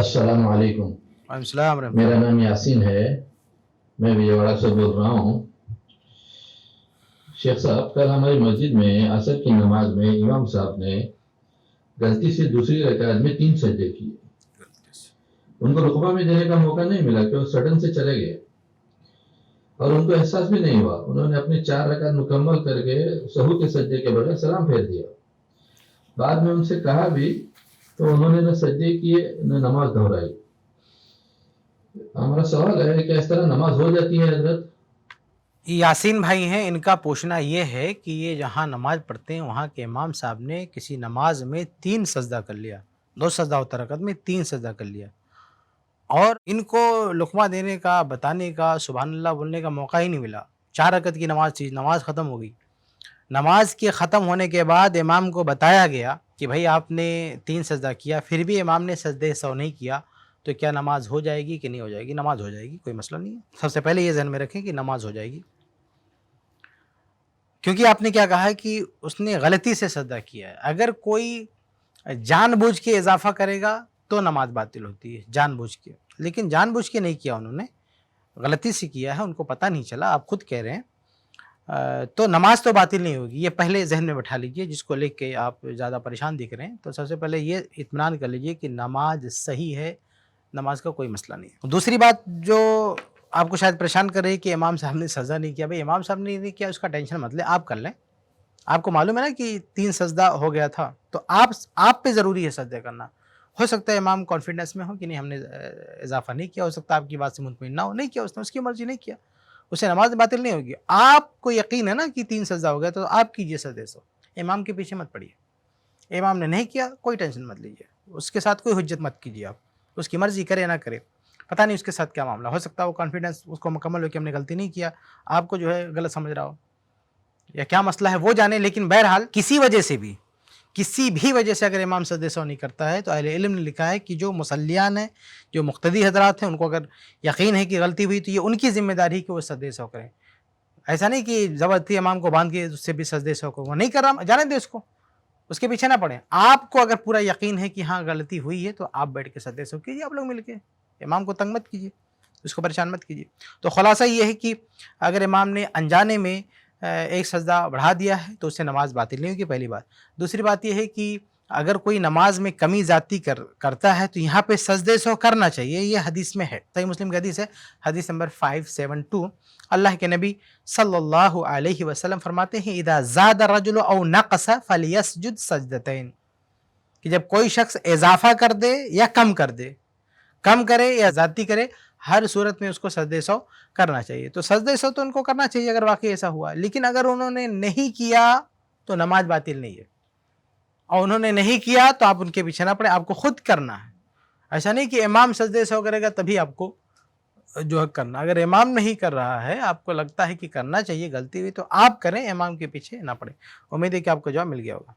السلام علیکم۔ السلام ورحمۃ میرا اللہ۔ نام یاسین ہے، میں وجےواڑہ سے بول رہا ہوں۔ شیخ صاحب، کل ہماری مسجد میں عصر کی نماز میں امام صاحب نے غلطی سے دوسری رکعت میں 3 سجدے کیے۔ ان کو رقبہ میں دینے کا موقع نہیں ملا کہ وہ سڈن سے چلے گئے، اور ان کو احساس بھی نہیں ہوا۔ انہوں نے اپنی 4 رکعت مکمل کر کے سہو کے سجدے کے بغیر سلام پھیر دیا۔ بعد میں ان سے کہا بھی تو انہوں نے نہ سجدے کیے نہ نماز دہرائی۔ ہمارا سوال ہے کہ اس طرح نماز ہو جاتی ہے حضرت؟ یاسین بھائی ہیں، ان کا پوچھنا یہ ہے کہ یہ جہاں نماز پڑھتے ہیں وہاں کے امام صاحب نے کسی نماز میں 3 سجدہ کر لیا، 2 سجدہ ہوتا رکعت میں 3 سجدہ کر لیا، اور ان کو لقمہ دینے کا، بتانے کا، سبحان اللہ بولنے کا موقع ہی نہیں ملا۔ 4 رکعت کی نماز تھی، نماز ختم ہو گئی۔ نماز کے ختم ہونے کے بعد امام کو بتایا گیا کہ بھائی آپ نے 3 سجدہ کیا، پھر بھی امام نے سجدے سہو نہیں کیا، تو کیا نماز ہو جائے گی کہ نہیں ہو جائے گی؟ نماز ہو جائے گی، کوئی مسئلہ نہیں ہے۔ سب سے پہلے یہ ذہن میں رکھیں کہ نماز ہو جائے گی، کیونکہ آپ نے کیا کہا ہے کہ اس نے غلطی سے سجدہ کیا ہے۔ اگر کوئی جان بوجھ کے اضافہ کرے گا تو نماز باطل ہوتی ہے، جان بوجھ کے، لیکن جان بوجھ کے نہیں کیا، انہوں نے غلطی سے کیا ہے، ان کو پتہ نہیں چلا، آپ خود کہہ رہے ہیں، تو نماز تو باطل نہیں ہوگی۔ یہ پہلے ذہن میں بٹھا لیجئے، جس کو لے کے آپ زیادہ پریشان دکھ رہے ہیں، تو سب سے پہلے یہ اطمینان کر لیجئے کہ نماز صحیح ہے، نماز کا کوئی مسئلہ نہیں ہے۔ دوسری بات جو آپ کو شاید پریشان کر رہی ہے کہ امام صاحب نے سجدہ نہیں کیا، بھائی امام صاحب نے نہیں کیا، اس کا ٹینشن مت لیں، آپ کر لیں۔ آپ کو معلوم ہے نا کہ 3 سجدہ ہو گیا تھا، تو آپ پہ ضروری ہے سجدہ کرنا۔ ہو سکتا ہے امام کانفیڈنس میں ہو کہ نہیں ہم نے اضافہ نہیں کیا، ہو سکتا ہے آپ کی بات سے مطمئن نہ ہو، نہیں کیا اس نے، اس کی مرضی نہیں کیا، اسے نماز باطل نہیں ہوگی۔ آپ کو یقین ہے نا کہ 3 سجدہ ہو گیا، تو آپ کیجئے سجدے سو، امام کے پیچھے مت پڑیے۔ امام نے نہیں کیا، کوئی ٹینشن مت لیجئے، اس کے ساتھ کوئی حجت مت کیجئے، آپ اس کی مرضی کرے نہ کرے، پتہ نہیں اس کے ساتھ کیا معاملہ، ہو سکتا ہے وہ کانفیڈنس اس کو مکمل ہو کہ ہم نے غلطی نہیں کیا، آپ کو جو ہے غلط سمجھ رہا ہو، یا کیا مسئلہ ہے وہ جانے۔ لیکن بہرحال کسی بھی وجہ سے اگر امام سجدے سہو نہیں کرتا ہے، تو اہل علم نے لکھا ہے کہ جو مصلیان ہیں، جو مقتدی حضرات ہیں، ان کو اگر یقین ہے کہ غلطی ہوئی تو یہ ان کی ذمہ داری ہے کہ وہ سجدے سہو کریں۔ ایسا نہیں کہ زبردستی امام کو باندھ کے اس سے بھی سجدے سہو کرو، وہ نہیں کر رہا، جانے دیں اس کو، اس کے پیچھے نہ پڑیں۔ آپ کو اگر پورا یقین ہے کہ ہاں غلطی ہوئی ہے، تو آپ بیٹھ کے سجدے سہو کیجیے، آپ لوگ مل کے، امام کو تنگ مت کیجیے، اس کو پریشان مت کیجیے۔ تو خلاصہ یہ ہے کہ اگر امام نے انجانے میں ایک سجدہ بڑھا دیا ہے تو اس سے نماز باطل نہیں ہوگی، پہلی بات۔ دوسری بات یہ ہے کہ اگر کوئی نماز میں کمی زیادتی کرتا ہے تو یہاں پہ سجدے سہو کرنا چاہیے، یہ حدیث میں ہے، صحیح مسلم کی حدیث ہے، حدیث نمبر 572۔ اللہ کے نبی صلی اللہ علیہ وسلم فرماتے ہیں اذا زاد الرجل او نقص فلیسجد سجدتین، کہ جب کوئی شخص اضافہ کر دے یا کم کر دے، کم کرے یا زیادتی کرے، ہر صورت میں اس کو سجدے سہو کرنا چاہیے۔ تو سجدے سہو تو ان کو کرنا چاہیے اگر واقعی ایسا ہوا، لیکن اگر انہوں نے نہیں کیا تو نماز باطل نہیں ہے، اور انہوں نے نہیں کیا تو آپ ان کے پیچھے نہ پڑے، آپ کو خود کرنا ہے۔ ایسا نہیں کہ امام سجدے سہو کرے گا تبھی آپ کو جو ہے کرنا، اگر امام نہیں کر رہا ہے، آپ کو لگتا ہے کہ کرنا چاہیے، غلطی ہوئی، تو آپ کریں، امام کے پیچھے نہ پڑیں۔ امید ہے کہ آپ کو جواب مل گیا ہوگا۔